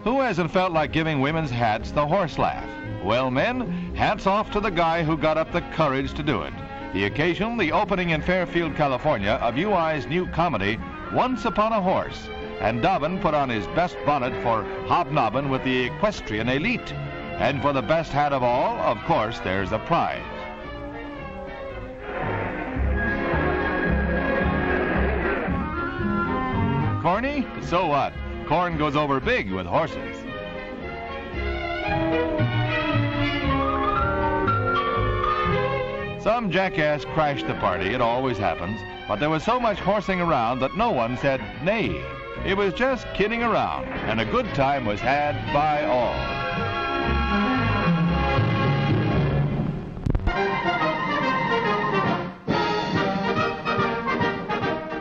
Who hasn't felt like giving women's hats the horse laugh? Well, men, hats off to the guy who got up the courage to do it. The occasion, the opening in Fairfield, California, of UI's new comedy, Once Upon a Horse. And Dobbin put on his best bonnet for hobnobbing with the equestrian elite. And for the best hat of all, of course, there's a prize. Corny? So what? Corn goes over big with horses. Some jackass crashed the party, it always happens, but there was so much horsing around that no one said nay. It was just kidding around, and a good time was had by all.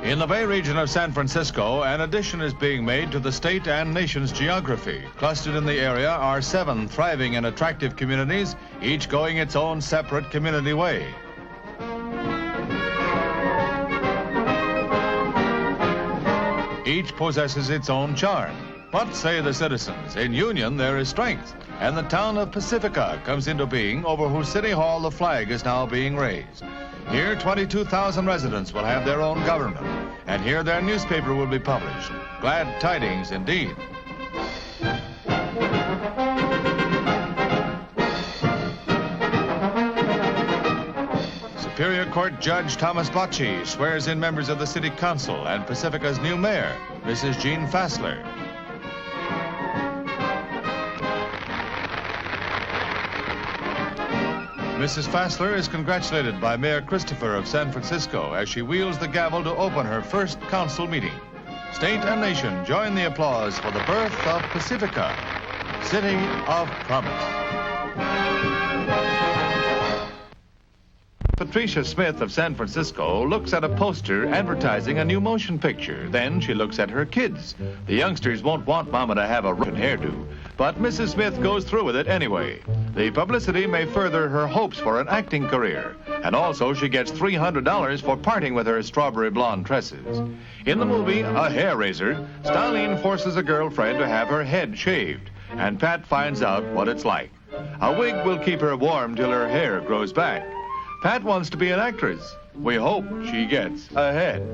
In the Bay region of San Francisco, an addition is being made to the state and nation's geography. Clustered in the area are 7 thriving and attractive communities, each going its own separate community way. Each possesses its own charm. But, say the citizens, in union there is strength, and the town of Pacifica comes into being, over whose city hall the flag is now being raised. Here, 22,000 residents will have their own government, and here their newspaper will be published. Glad tidings indeed. Superior Court Judge Thomas Bocci swears in members of the City Council and Pacifica's new mayor, Mrs. Jean Fassler. Mrs. Fassler is congratulated by Mayor Christopher of San Francisco as she wields the gavel to open her first council meeting. State and nation join the applause for the birth of Pacifica, City of Promise. Patricia Smith of San Francisco looks at a poster advertising a new motion picture. Then she looks at her kids. The youngsters won't want Mama to have a rotten hairdo, but Mrs. Smith goes through with it anyway. The publicity may further her hopes for an acting career, and also she gets $300 for parting with her strawberry blonde tresses. In the movie A Hair Raiser, Starlene forces a girlfriend to have her head shaved, and Pat finds out what it's like. A wig will keep her warm till her hair grows back. Pat wants to be an actress. We hope she gets ahead.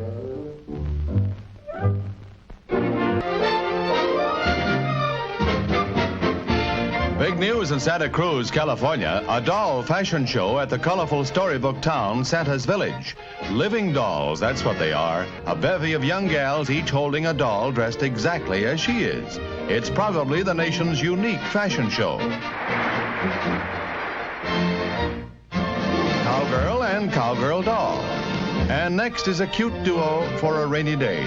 Big news in Santa Cruz, California. A doll fashion show at the colorful storybook town, Santa's Village. Living dolls, that's what they are. A bevy of young gals, each holding a doll dressed exactly as she is. It's probably the nation's unique fashion show. Cowgirl and cowgirl doll. And next is a cute duo for a rainy day.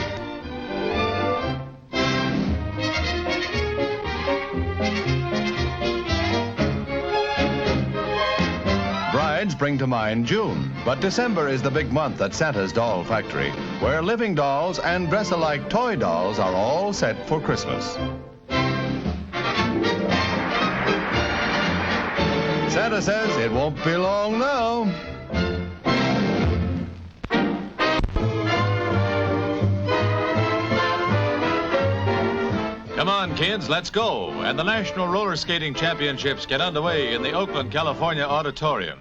Brides bring to mind June, but December is the big month at Santa's Doll Factory, where living dolls and dress-alike toy dolls are all set for Christmas. Santa says it won't be long now. Come on, kids, let's go. And the National Roller Skating Championships get underway in the Oakland, California auditorium.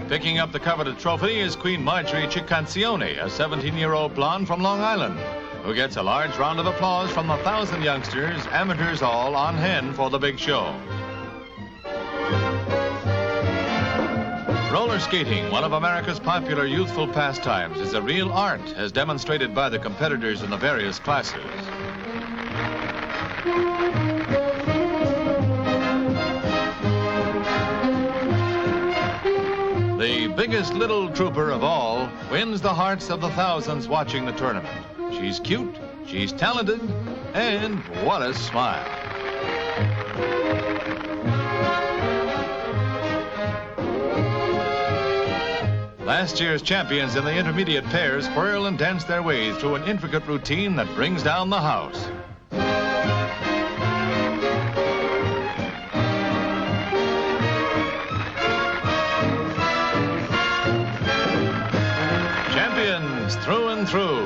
Picking up the coveted trophy is Queen Marjorie Ciccancione, a 17-year-old blonde from Long Island, who gets a large round of applause from 1,000 youngsters, amateurs all, on hand for the big show. Roller skating, one of America's popular youthful pastimes, is a real art, as demonstrated by the competitors in the various classes. The biggest little trooper of all wins the hearts of the thousands watching the tournament. She's cute, she's talented, and what a smile. Last year's champions in the intermediate pairs whirl and dance their way through an intricate routine that brings down the house. Champions through and through.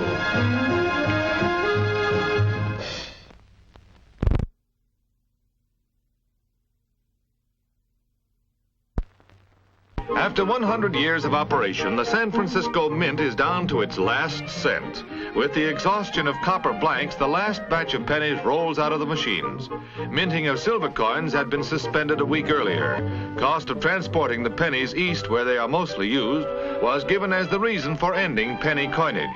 After 100 years of operation, the San Francisco Mint is down to its last cent. With the exhaustion of copper blanks, the last batch of pennies rolls out of the machines. Minting of silver coins had been suspended a week earlier. Cost of transporting the pennies east, where they are mostly used, was given as the reason for ending penny coinage.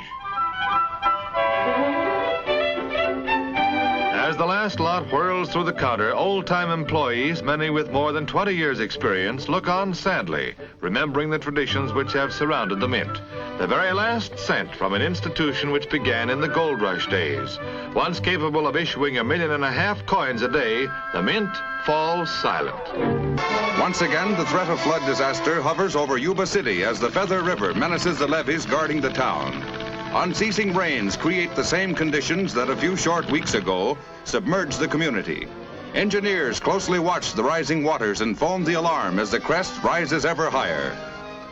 As the last lot whirls through the counter, old-time employees, many with more than 20 years' experience, look on sadly, remembering the traditions which have surrounded the mint. The very last cent from an institution which began in the gold rush days. Once capable of issuing 1.5 million coins a day, the mint falls silent. Once again, the threat of flood disaster hovers over Yuba City as the Feather River menaces the levees guarding the town. Unceasing rains create the same conditions that a few short weeks ago submerged the community. Engineers closely watch the rising waters and foam the alarm as the crest rises ever higher.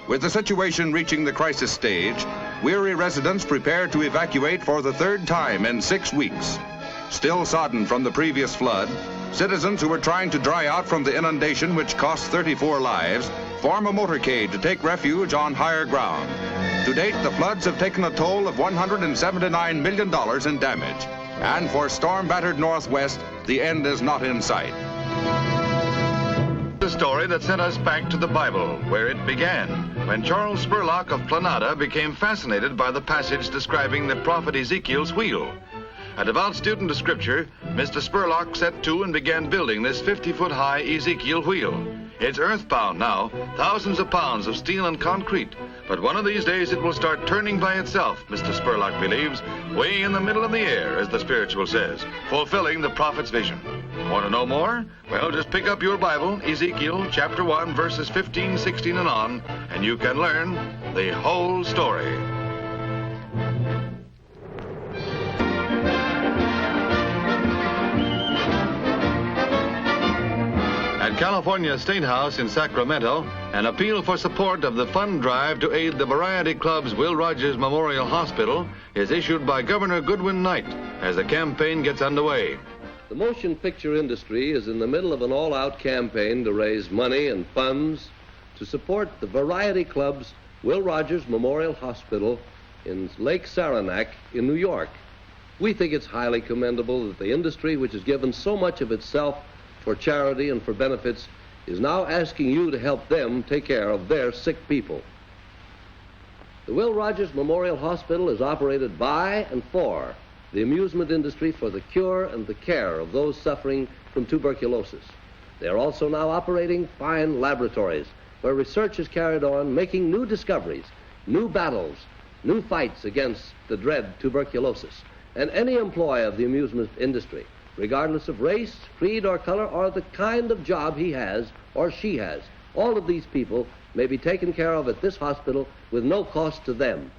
With the situation reaching the crisis stage, weary residents prepare to evacuate for the third time in 6 weeks. Still sodden from the previous flood, citizens who were trying to dry out from the inundation which cost 34 lives form a motorcade to take refuge on higher ground. To date, the floods have taken a toll of $179 million in damage. And for storm-battered Northwest, the end is not in sight. The story that sent us back to the Bible, where it began, when Charles Spurlock of Planada became fascinated by the passage describing the prophet Ezekiel's wheel. A devout student of Scripture, Mr. Spurlock set to and began building this 50-foot-high Ezekiel wheel. It's earthbound now, thousands of pounds of steel and concrete. But one of these days it will start turning by itself, Mr. Spurlock believes, way in the middle of the air, as the spiritual says, fulfilling the prophet's vision. Want to know more? Well, just pick up your Bible, Ezekiel chapter 1, verses 15, 16, and on, and you can learn the whole story. At California State House in Sacramento, an appeal for support of the fund drive to aid the Variety Club's Will Rogers Memorial Hospital is issued by Governor Goodwin Knight as the campaign gets underway. The motion picture industry is in the middle of an all-out campaign to raise money and funds to support the Variety Club's Will Rogers Memorial Hospital in Lake Saranac in New York. We think it's highly commendable that the industry, which has given so much of itself for charity and for benefits, is now asking you to help them take care of their sick people. The Will Rogers Memorial Hospital is operated by and for the amusement industry for the cure and the care of those suffering from tuberculosis. They are also now operating fine laboratories where research is carried on, making new discoveries, new battles, new fights against the dread tuberculosis. And any employee of the amusement industry, regardless of race, creed, or color, or the kind of job he has or she has, all of these people may be taken care of at this hospital with no cost to them.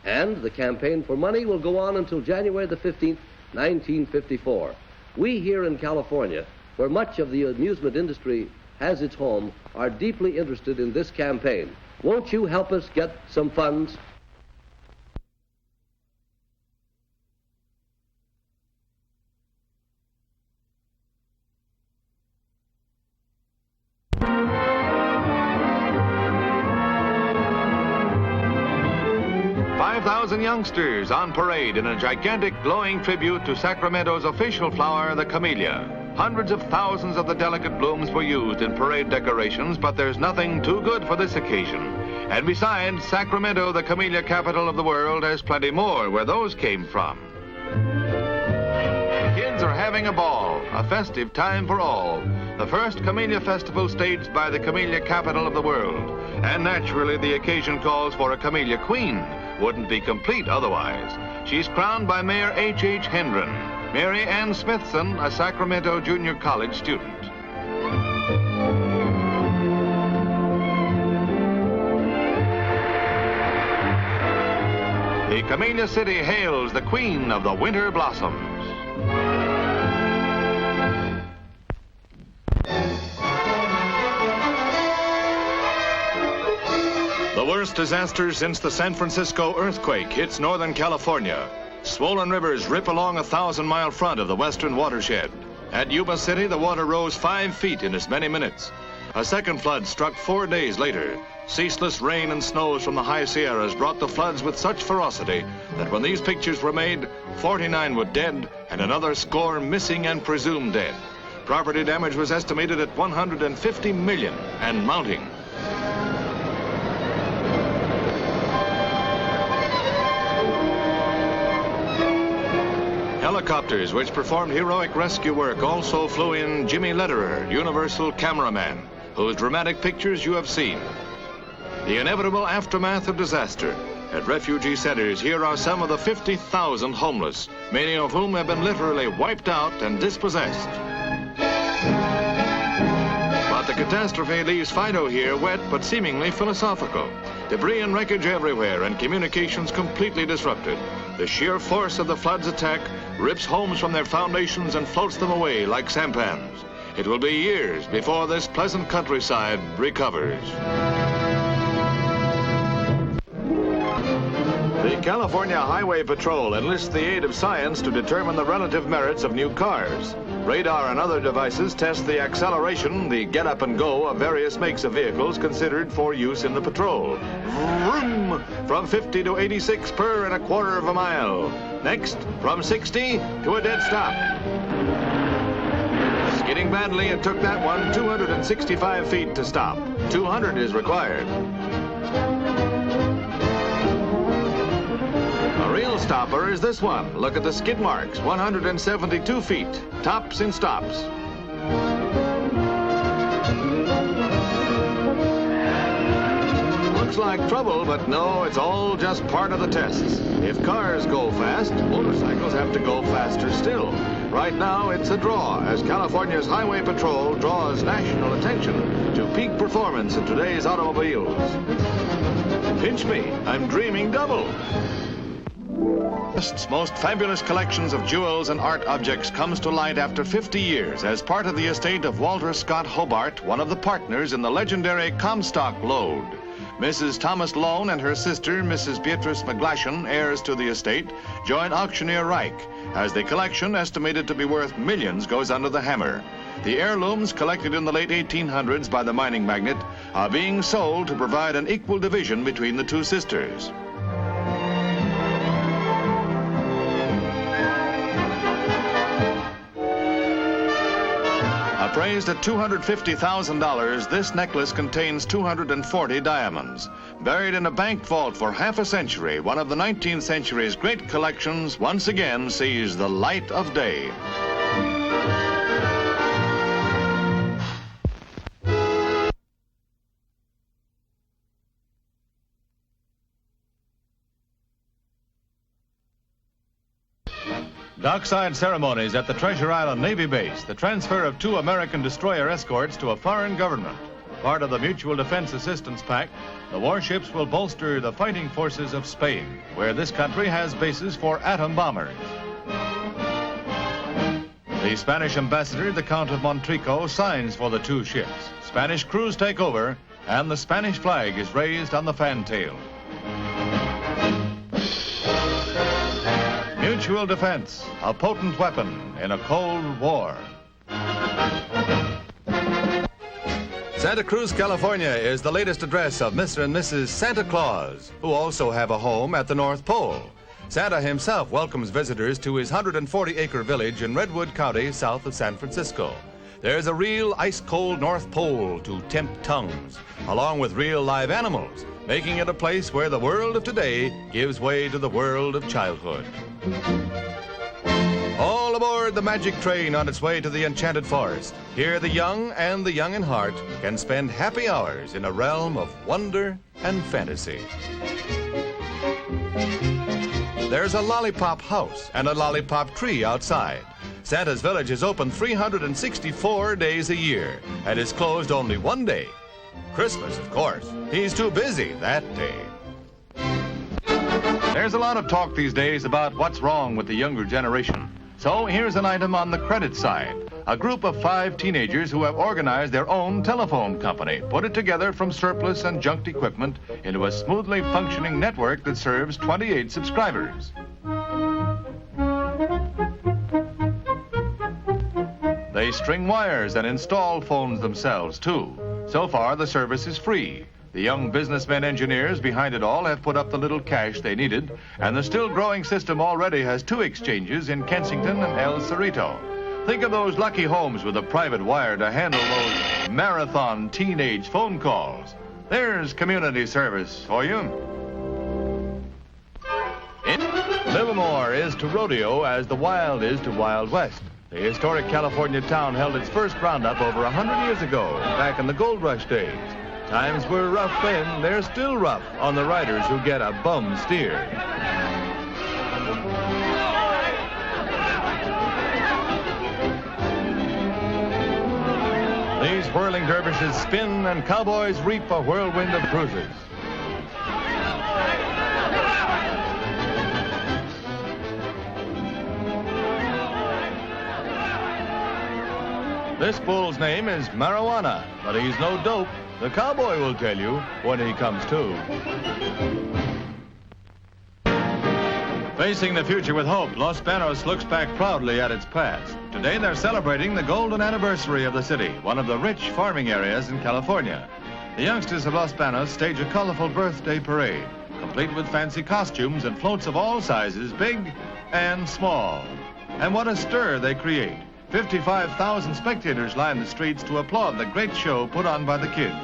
And the campaign for money will go on until January the 15th, 1954. We here in California, where much of the amusement industry has its home, are deeply interested in this campaign. Won't you help us get some funds? Youngsters on parade in a gigantic glowing tribute to Sacramento's official flower, the camellia. Hundreds of thousands of the delicate blooms were used in parade decorations, but there's nothing too good for this occasion. And besides, Sacramento, the camellia capital of the world, has plenty more where those came from. Kids are having a ball, a festive time for all. The first Camellia Festival staged by the camellia capital of the world. And naturally, the occasion calls for a camellia queen. Wouldn't be complete otherwise. She's crowned by Mayor H.H. Hendren, Mary Ann Smithson, a Sacramento Junior College student. The Camellia City hails the queen of the winter blossoms. The worst disaster since the San Francisco earthquake hits Northern California. Swollen rivers rip along a 1,000-mile front of the western watershed. At Yuba City, the water rose 5 feet in as many minutes. A second flood struck 4 days later. Ceaseless rain and snows from the high Sierras brought the floods with such ferocity that when these pictures were made, 49 were dead and another score missing and presumed dead. Property damage was estimated at $150 million and mounting. Helicopters which performed heroic rescue work also flew in Jimmy Lederer, Universal cameraman, whose dramatic pictures you have seen. The inevitable aftermath of disaster. At refugee centers, here are some of the 50,000 homeless, many of whom have been literally wiped out and dispossessed. But the catastrophe leaves Fido here wet but seemingly philosophical. Debris and wreckage everywhere and communications completely disrupted. The sheer force of the flood's attack rips homes from their foundations and floats them away like sampans. It will be years before this pleasant countryside recovers. The California Highway Patrol enlists the aid of science to determine the relative merits of new cars. Radar and other devices test the acceleration, the get up and go of various makes of vehicles considered for use in the patrol. Vroom! From 50 to 86 per and a quarter of a mile. Next, from 60 to a dead stop. Skidding badly, it took that one 265 feet to stop. 200 is required. A real stopper is this one. Look at the skid marks, 172 feet. Tops and stops. Looks like trouble, but no, it's all just part of the tests. If cars go fast, motorcycles have to go faster still. Right now, it's a draw, as California's Highway Patrol draws national attention to peak performance in today's automobiles. Pinch me, I'm dreaming double. Most fabulous collections of jewels and art objects comes to light after 50 years as part of the estate of Walter Scott Hobart, one of the partners in the legendary Comstock Lode. Mrs. Thomas Lone and her sister, Mrs. Beatrice McGlashan, heirs to the estate, join auctioneer Reich as the collection, estimated to be worth millions, goes under the hammer. The heirlooms collected in the late 1800s by the mining magnate are being sold to provide an equal division between the two sisters. Appraised at $250,000, this necklace contains 240 diamonds. Buried in a bank vault for half a century, one of the 19th century's great collections once again sees the light of day. Dockside ceremonies at the Treasure Island Navy Base, the transfer of 2 American destroyer escorts to a foreign government. Part of the Mutual Defense Assistance Pact, the warships will bolster the fighting forces of Spain, where this country has bases for atom bombers. The Spanish ambassador, the Count of Montrico, signs for the 2 ships. Spanish crews take over, and the Spanish flag is raised on the fantail. Mutual defense, a potent weapon in a cold war. Santa Cruz, California is the latest address of Mr. and Mrs. Santa Claus, who also have a home at the North Pole. Santa himself welcomes visitors to his 140-acre village in Redwood County, south of San Francisco. There's a real ice-cold North Pole to tempt tongues, along with real live animals, making it a place where the world of today gives way to the world of childhood. All aboard the magic train on its way to the enchanted forest. Here the young and the young in heart can spend happy hours in a realm of wonder and fantasy. There's a lollipop house and a lollipop tree outside. Santa's village is open 364 days a year and is closed only one day. Christmas, of course. He's too busy that day. There's a lot of talk these days about what's wrong with the younger generation. So here's an item on the credit side. A group of 5 teenagers who have organized their own telephone company, put it together from surplus and junked equipment into a smoothly functioning network that serves 28 subscribers. They string wires and install phones themselves, too. So far, the service is free. The young businessmen engineers behind it all have put up the little cash they needed, and the still growing system already has 2 exchanges in Kensington and El Cerrito. Think of those lucky homes with a private wire to handle those marathon teenage phone calls. There's community service for you. Livermore is to rodeo as the Wild is to Wild West. The historic California town held its first roundup over 100 years ago, back in the gold rush days. Times were rough then, they're still rough on the riders who get a bum steer. These whirling dervishes spin and cowboys reap a whirlwind of cruisers. This bull's name is Marijuana, but he's no dope. The cowboy will tell you when he comes to. Facing the future with hope, Los Banos looks back proudly at its past. Today they're celebrating the golden anniversary of the city, one of the rich farming areas in California. The youngsters of Los Banos stage a colorful birthday parade, complete with fancy costumes and floats of all sizes, big and small. And what a stir they create. 55,000 spectators line the streets to applaud the great show put on by the kids.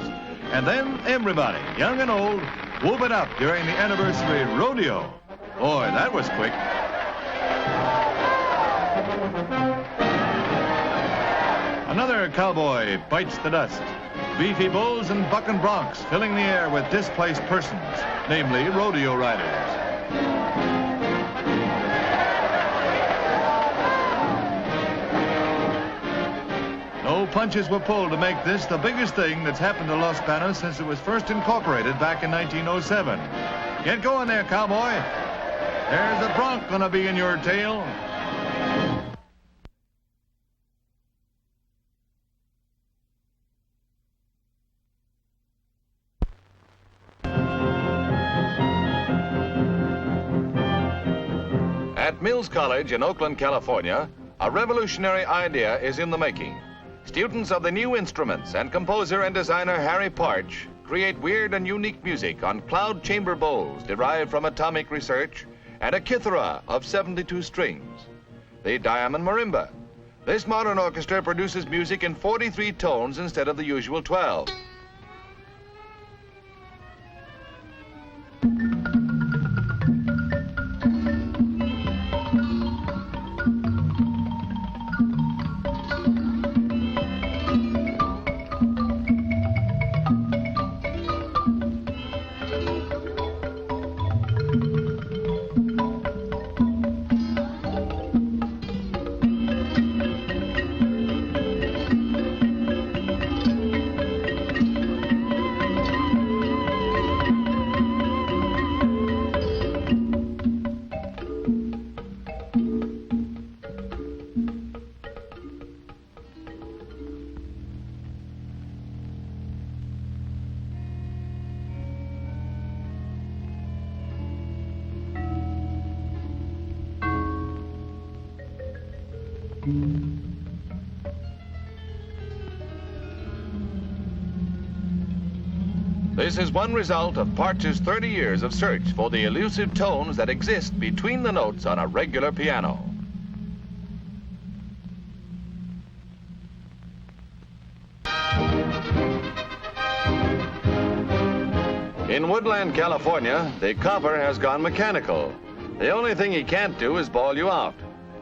And then everybody, young and old, whoop it up during the anniversary rodeo. Boy, that was quick. Another cowboy bites the dust. Beefy bulls and bucking broncs filling the air with displaced persons, namely rodeo riders. No punches were pulled to make this the biggest thing that's happened to Los Banos since it was first incorporated back in 1907. Get going there, cowboy. There's a bronc gonna be in your tail. At Mills College in Oakland, California, a revolutionary idea is in the making. Students of the new instruments and composer and designer Harry Parch create weird and unique music on cloud chamber bowls derived from atomic research and a kithara of 72 strings. The diamond marimba. This modern orchestra produces music in 43 tones instead of the usual 12. This is one result of Parch's 30 years of search for the elusive tones that exist between the notes on a regular piano. In Woodland, California, the copper has gone mechanical. The only thing he can't do is bawl you out.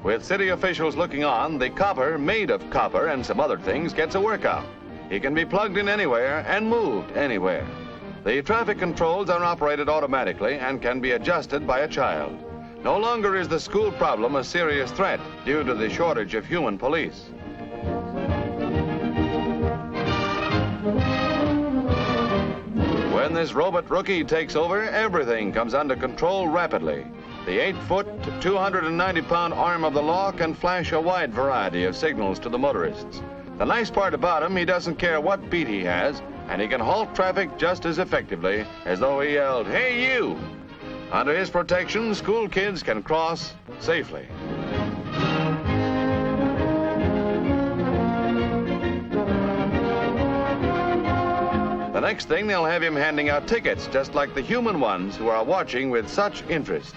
With city officials looking on, the copper, made of copper and some other things, gets a workout. He can be plugged in anywhere and moved anywhere. The traffic controls are operated automatically and can be adjusted by a child. No longer is the school problem a serious threat due to the shortage of human police. When this robot rookie takes over, everything comes under control rapidly. The 8-foot, 290-pound arm of the law can flash a wide variety of signals to the motorists. The nice part about him, he doesn't care what beat he has, and he can halt traffic just as effectively as though he yelled, "Hey, you!" Under his protection, school kids can cross safely. next thing, they'll have him handing out tickets, just like the human ones who are watching with such interest.